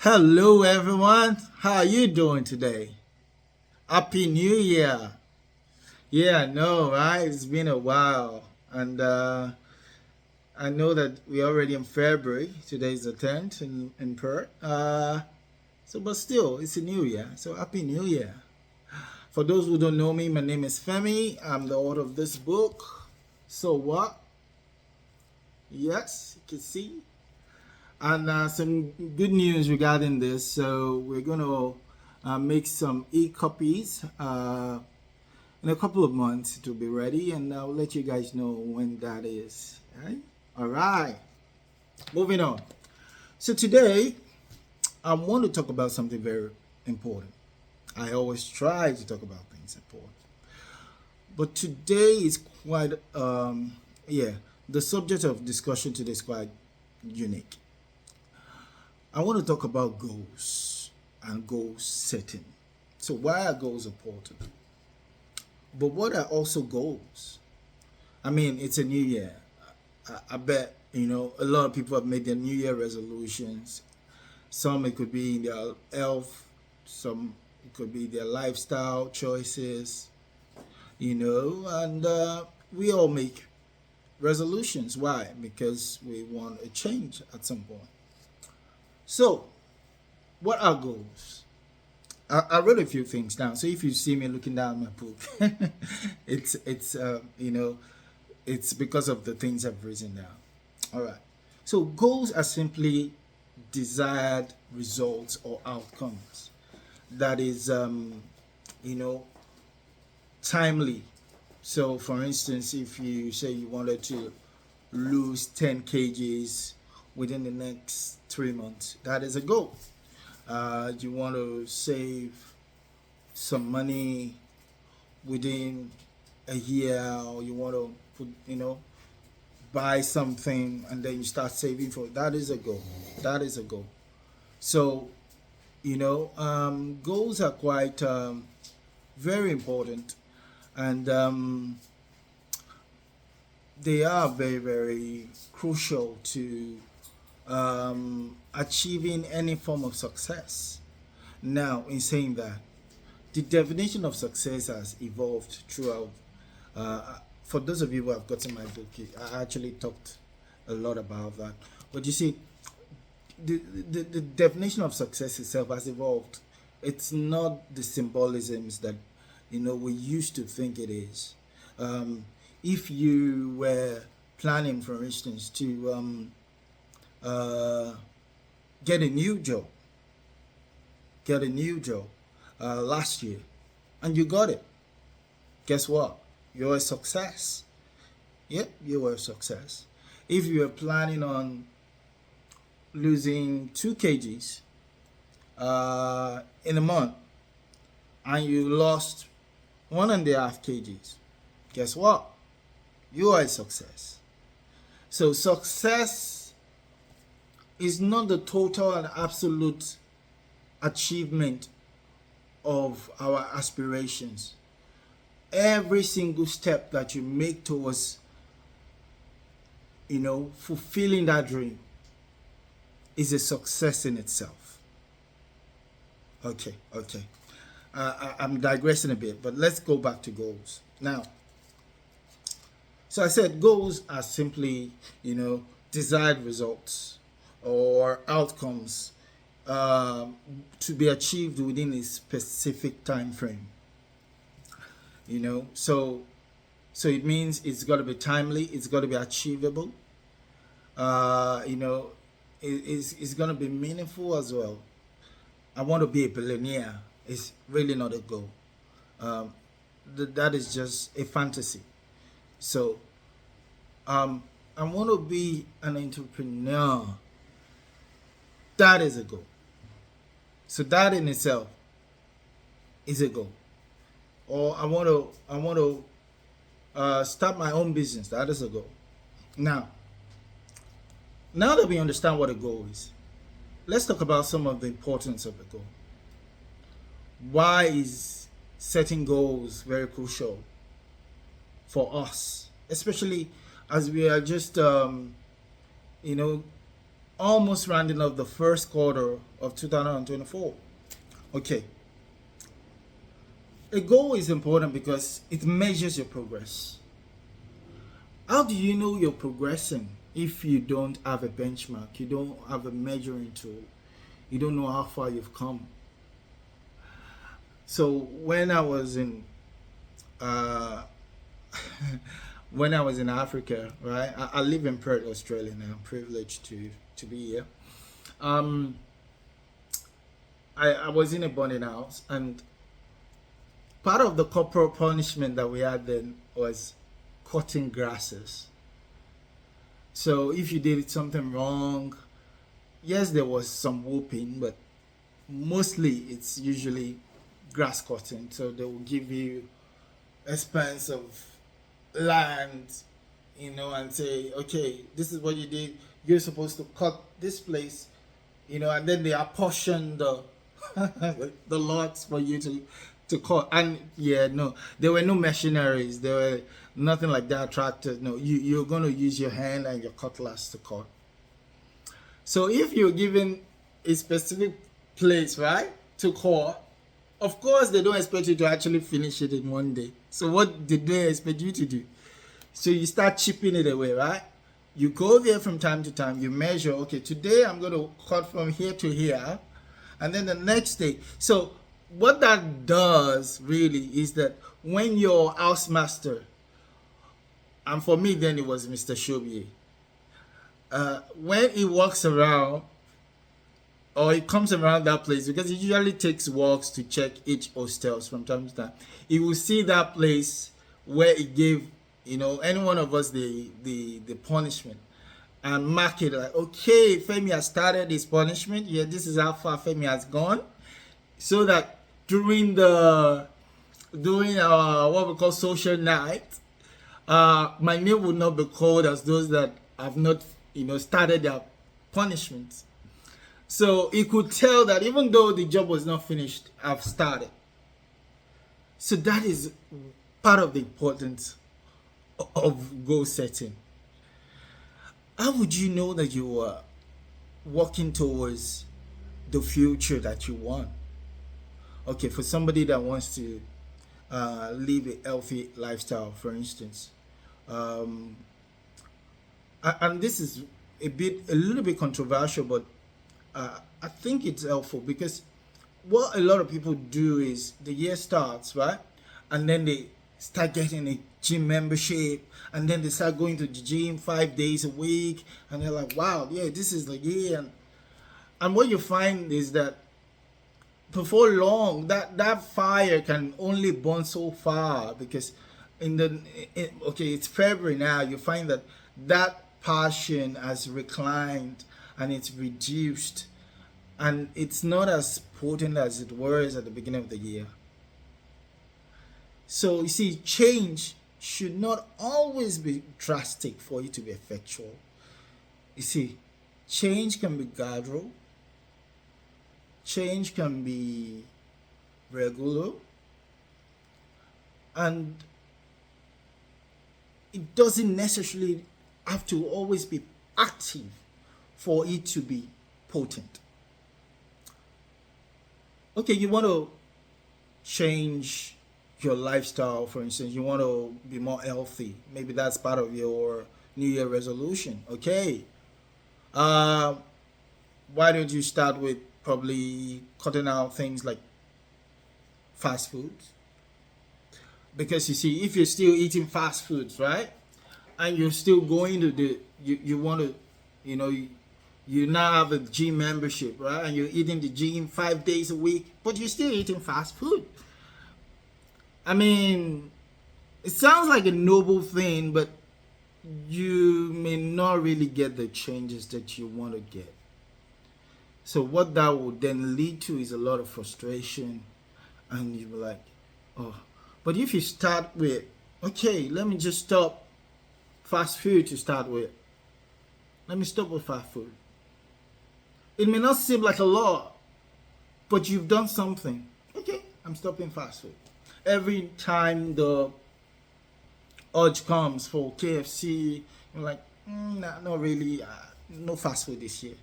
Hello, everyone. How are you doing today? Happy New Year. Yeah, I know, right? It's been a while. And I know that we're already in February. Today's the 10th in Perth. But still, it's a new year. So, Happy New Year. For those who don't know me, my name is Femi. I'm the author of this book. So, what? Yes, you can see. And some good news regarding this. So, we're going to make some e-copies. In a couple of months it will be ready, and I'll let you guys know when that is. All right. Moving on. So today I want to talk about something very important. I always try to talk about things important, but today is quite yeah. The subject of discussion today is quite unique. I want to talk about goals and goal setting. So why are goals important? But what are also goals? I mean, it's a new year. I bet, a lot of people have made their New Year resolutions. Some it could be in their health, some it could be their lifestyle choices, and we all make resolutions. Why? Because we want a change at some point. So, what are goals? I wrote a few things down. So if you see me looking down my book, it's because of the things I've written down. All right. So goals are simply desired results or outcomes that is, you know, timely. So, for instance, if you say you wanted to lose 10 kgs within the next 3 months, that is a goal. You want to save some money within a year, or you want to buy something and then you start saving for it. That is a goal. That is a goal. So, goals are quite very important, and they are very, very crucial to achieving any form of success. Now, in saying that, the definition of success has evolved throughout. For those of you who have gotten my book, I actually talked a lot about that. But you see, the definition of success itself has evolved. It's not the symbolisms that we used to think it is. If you were planning, for instance, to get a new job, last year, and you got it, guess what? You're a success. Yep, you were a success. If you were planning on losing 2 kgs in a month and you lost 1.5 kgs, guess what? You are a success. So success is not the total and absolute achievement of our aspirations. Every single step that you make towards fulfilling that dream is a success in itself. Okay. I'm digressing a bit, but let's go back to goals now. So I said goals are simply desired results or outcomes to be achieved within a specific time frame. So it means it's got to be timely, it's got to be achievable, it's going to be meaningful as well. I want to be a billionaire is really not a goal. That is just a fantasy. So I want to be an entrepreneur. That is a goal. So that in itself is a goal. Or I want to start my own business. That is a goal. Now that we understand what a goal is, let's talk about some of the importance of the goal. Why is setting goals very crucial for us, especially as we are just almost rounding up the first quarter of 2024. Okay, a goal is important because it measures your progress. How do you know you're progressing if you don't have a benchmark? You don't have a measuring tool. You don't know how far you've come. So when I was in uh, when I was in Africa, right? I live in Perth, Australia now. I'm privileged to be here. Um, I was in a boarding house, and part of the corporal punishment that we had then was cutting grasses. So if you did something wrong, yes, there was some whooping, but mostly it's usually grass cutting. So they will give you expanse of land, and say, okay, this is what you did. You're supposed to cut this place, and then they apportion the the lots for you to cut. And yeah, no, there were no machineries. There were nothing like that. Tractors. No, you're going to use your hand and your cutlass to cut. So if you're given a specific place, right, to cut, of course they don't expect you to actually finish it in one day. So what did they expect you to do? So you start chipping it away, right? You go there from time to time. You measure. Okay, today I'm going to cut from here to here, and then the next day. So what that does really is that when your housemaster, and for me then it was Mr. Shobier, when he walks around or he comes around that place, because he usually takes walks to check each hostels from time to time, he will see that place where he gave any one of us the punishment, and mark it like, okay, Femi has started his punishment. Yeah, this is how far Femi has gone, so that during our what we call social night, my name will not be called as those that have not started their punishment. So he could tell that even though the job was not finished, I've started. So that is part of the importance of goal setting. How would you know that you are working towards the future that you want? Okay, for somebody that wants to live a healthy lifestyle, for instance, and this is a little bit controversial, but I think it's helpful, because what a lot of people do is the year starts, right, and then they start getting a gym membership, and then they start going to the gym 5 days a week, and they're like, wow, yeah, this is the year. And what you find is that before long, that fire can only burn so far, because okay, it's February now, you find that passion has reclined and it's reduced, and it's not as potent as it was at the beginning of the year. So you see, change should not always be drastic for it to be effectual. You see, change can be gradual, change can be regular, and it doesn't necessarily have to always be active for it to be potent. Okay, you want to change your lifestyle, for instance, you want to be more healthy. Maybe that's part of your New Year resolution. Okay, why don't you start with probably cutting out things like fast foods? Because you see, if you're still eating fast foods, right, and you're still going to you want to, you now have a gym membership, right, and you're eating the gym 5 days a week, but you're still eating fast food. I mean, it sounds like a noble thing, but you may not really get the changes that you want to get. So what that would then lead to is a lot of frustration, and you're like, oh. But if you start with, okay, let me just stop fast food to start with. Let me stop with fast food. It may not seem like a lot, but you've done something. Okay, I'm stopping fast food. Every time the urge comes for KFC, you're like, nah, not really, no fast food this year.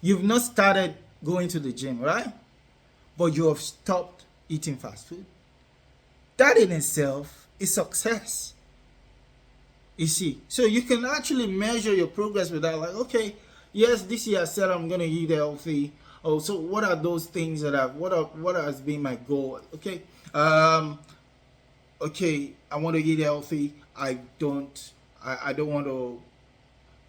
You've not started going to the gym, right? But you have stopped eating fast food. That in itself is success. You see, so you can actually measure your progress with that. Like, okay, yes, this year I said I'm gonna eat healthy. Oh, so what are those things that what has been my goal? Okay, um, okay, I want to eat healthy. I don't want to,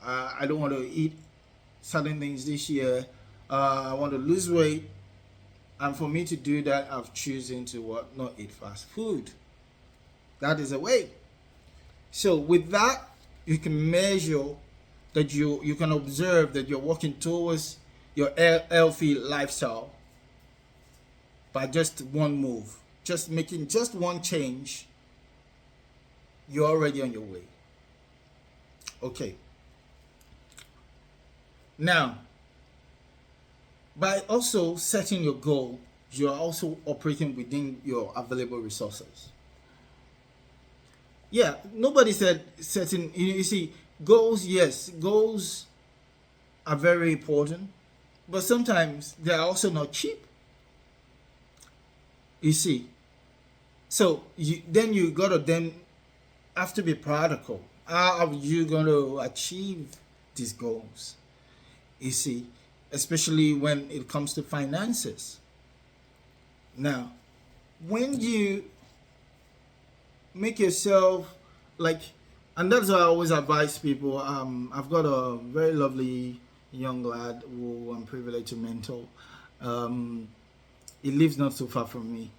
I don't want to eat certain things this year. I want to lose weight, and for me to do that, I've chosen to what not eat fast food. That is a way. So with that, you can measure that you can observe that you're working towards your healthy lifestyle by just one move, just making just one change. You're already on your way. Okay. Now, by also setting your goal, you're also operating within your available resources. Yeah, nobody said setting. You see, goals. Yes, goals are very important, but sometimes they are also not cheap. You see, so then you gotta then have to be practical. How are you gonna achieve these goals? You see, especially when it comes to finances. Now, when you make yourself like, and that's why I always advise people. I've got a very lovely young lad who I'm privileged to mentor. um, he lives not so far from me,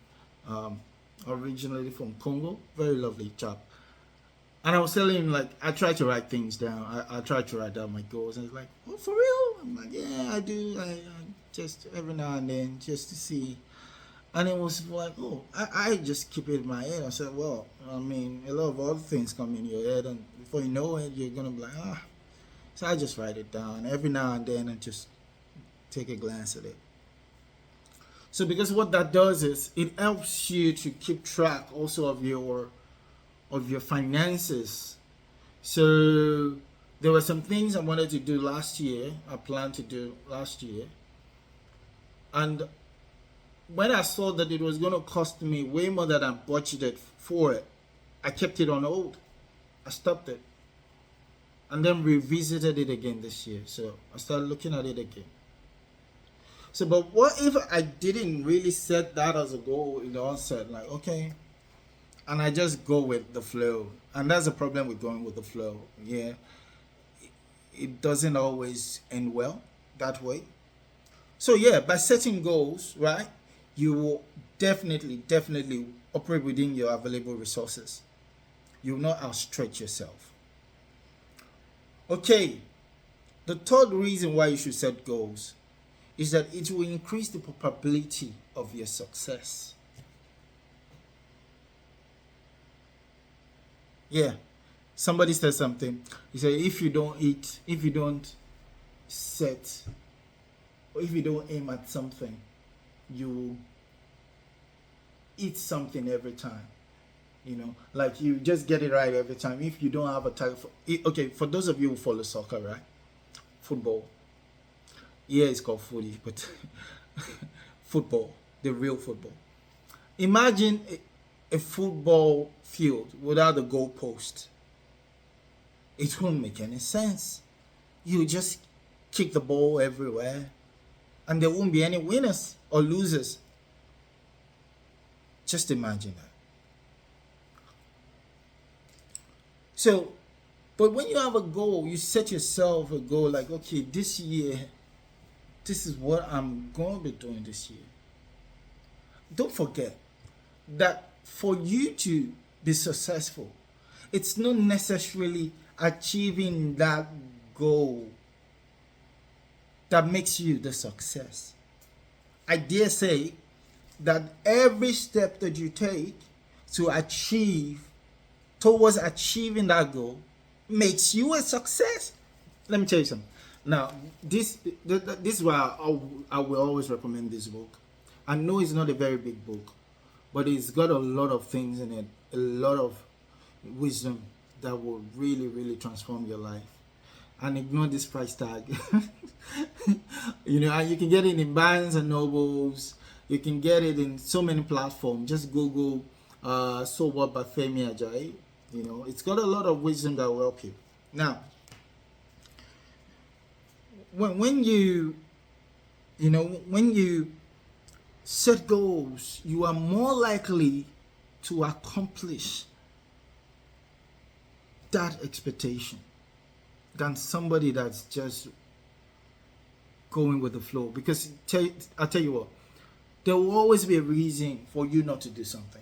um, originally from Congo. Very lovely chap. And I was telling him, like, I try to write things down. I try to write down my goals, and he's like, "Oh, for real?" I'm like, "Yeah, I do. I just every now and then, just to see." And it was like, oh, I just keep it in my head. I said, well, I mean, a lot of other things come in your head, and before you know it, you're gonna be like, ah. So I just write it down every now and then and just take a glance at it. So because what that does is it helps you to keep track also of your finances. So there were some things I wanted to do last year. I planned to do last year, and when I saw that it was going to cost me way more than I budgeted for it, I kept it on hold. I stopped it and then revisited it again this year. So I started looking at it again. So, but what if I didn't really set that as a goal in the onset? Like, okay, and I just go with the flow. And that's the problem with going with the flow. Yeah, it doesn't always end well that way. So yeah, by setting goals, right, you will definitely operate within your available resources. You will not outstretch yourself. Okay, the third reason why you should set goals is that it will increase the probability of your success. Yeah, somebody said something. He said, if you don't set, or if you don't aim at something, you eat something every time. Like you just get it right every time. If you don't have a target okay, for those of you who follow soccer, right, football, yeah, it's called footy, but football, the real football. Imagine a football field without a goalpost. It won't make any sense. You just kick the ball everywhere, and there won't be any winners or losers. Just imagine that. So, but when you have a goal, you set yourself a goal like, okay, this year, this is what I'm going to be doing this year. Don't forget that for you to be successful, it's not necessarily achieving that goal that makes you the success. I dare say that every step that you take to achieve towards achieving that goal makes you a success. Let me tell you something. Now, this is why I will always recommend this book. I know it's not a very big book, but it's got a lot of things in it, a lot of wisdom that will really transform your life. and ignore this price tag. And you can get it in Barnes and Nobles. You can get it in so many platforms. Just Google So What by Femi Ajayi. It's got a lot of wisdom that will help you. Now, when you set goals, you are more likely to accomplish that expectation than somebody that's just going with the flow. Because I'll tell you what, there will always be a reason for you not to do something.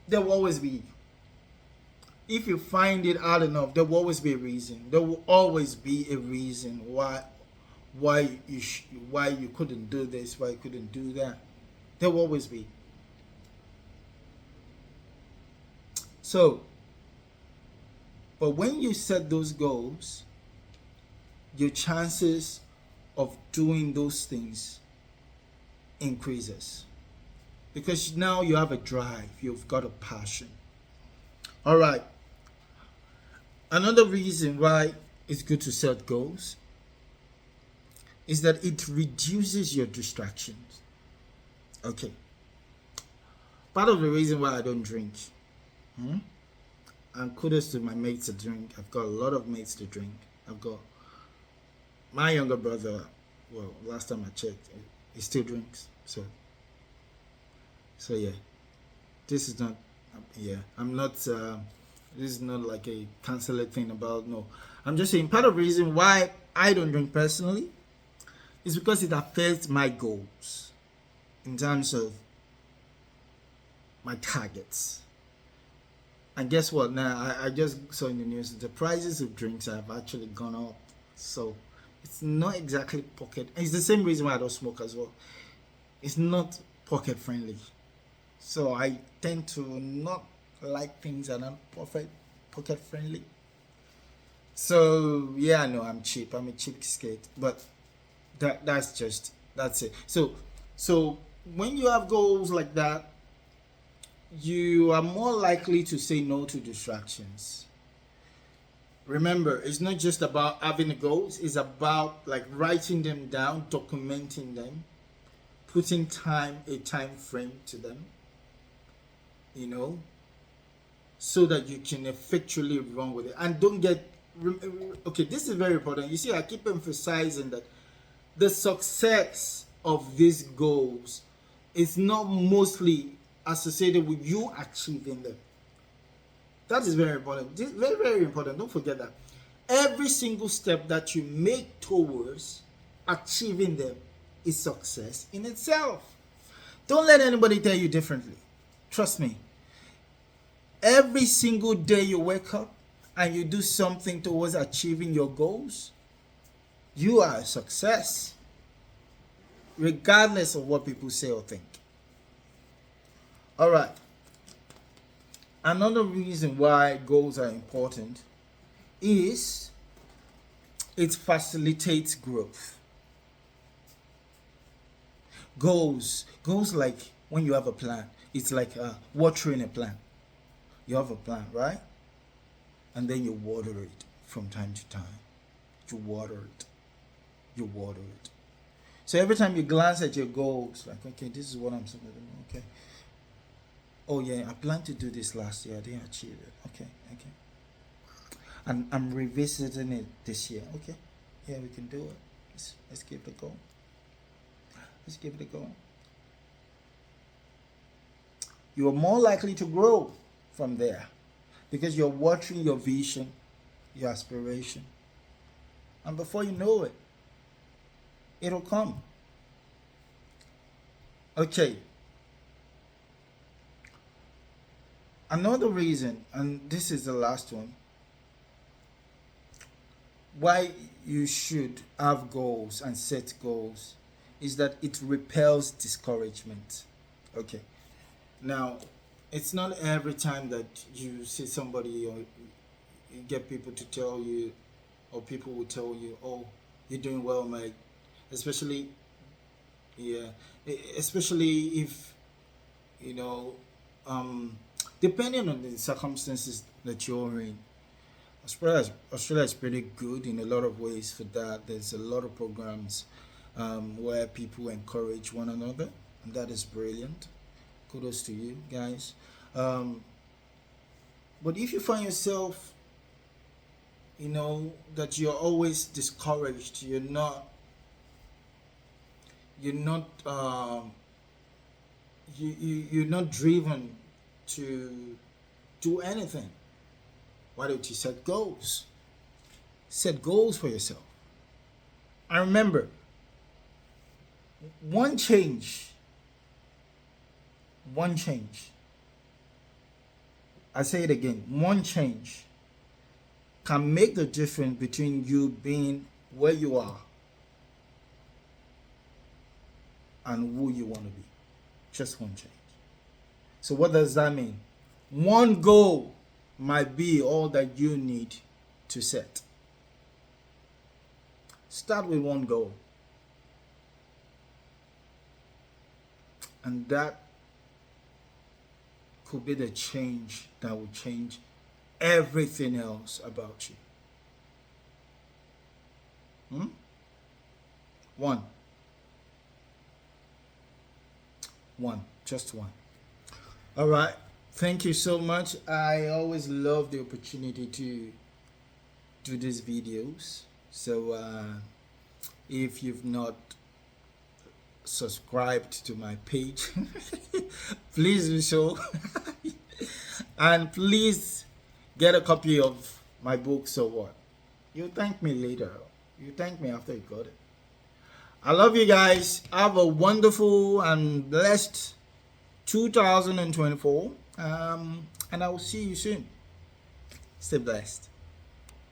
There will always be. If you find it hard enough, there will always be a reason. There will always be a reason why you couldn't do this, why you couldn't do that. There will always be. So, but when you set those goals, your chances of doing those things increases, because now you have a drive, you've got a passion. All right. Another reason why it's good to set goals is that it reduces your distractions. Okay. Part of the reason why I don't drink, and kudos to my mates that drink. I've got a lot of mates to drink. I've got my younger brother. Well, last time I checked, he still drinks. So yeah, this is not. Yeah, I'm not. This is not like a canceling thing about. No, I'm just saying part of the reason why I don't drink personally is because it affects my goals in terms of my targets. And guess what? Now I just saw in the news the prices of drinks have actually gone up. So it's not exactly pocket. It's the same reason why I don't smoke as well. It's not pocket friendly. So I tend to not like things that are pocket friendly. So yeah, I know I'm cheap. I'm a cheapskate, but that's it. So when you have goals like that, you are more likely to say no to distractions. Remember, it's not just about having goals, it's about like writing them down, documenting them, putting a time frame to them, so that you can effectually run with it. And don't get, okay, this is very important. You see, I keep emphasizing that the success of these goals is not mostly associated with you achieving them. That is very important. Very, very important. Don't forget that. Every single step that you make towards achieving them is success in itself. Don't let anybody tell you differently. Trust me. Every single day you wake up and you do something towards achieving your goals, you are a success, regardless of what people say or think. All right. Another reason why goals are important is it facilitates growth. Goals like when you have a plan, it's like watering a plant. You have a plant, right? And then you water it from time to time. You water it. So every time you glance at your goals, like, okay, this is what I'm supposed to do. Okay. Oh yeah, I planned to do this last year. I didn't achieve it. Okay. And I'm revisiting it this year. Okay. Yeah, we can do it. Let's give it a go. You are more likely to grow from there because you're watching your vision, your aspiration. And before you know it, it'll come. Okay. Another reason, and this is the last one, why you should have goals and set goals is that it repels discouragement. Okay. Now, it's not every time that you see somebody or you get people to tell you, or people will tell you, oh, you're doing well, mate. Especially if, depending on the circumstances that you're in. Australia is pretty good in a lot of ways for that. There's a lot of programs where people encourage one another, and that is brilliant. Kudos to you guys. Um, but if you find yourself, that you're always discouraged, you're not you're not driven to do anything. Why don't you set goals? Set goals for yourself. I remember one change, one change. I say it again, one change can make the difference between you being where you are and who you want to be. Just one change. So what does that mean? One goal might be all that you need to set. Start with one goal. And that could be the change that will change everything else about you. One. Just one. All right. Thank you so much. I always love the opportunity to do these videos. So if you've not subscribed to my page, please do so. And please get a copy of my book, So What? You thank me later. You thank me after you got it. I love you guys. Have a wonderful and blessed 2024. And I will see you soon. Stay blessed.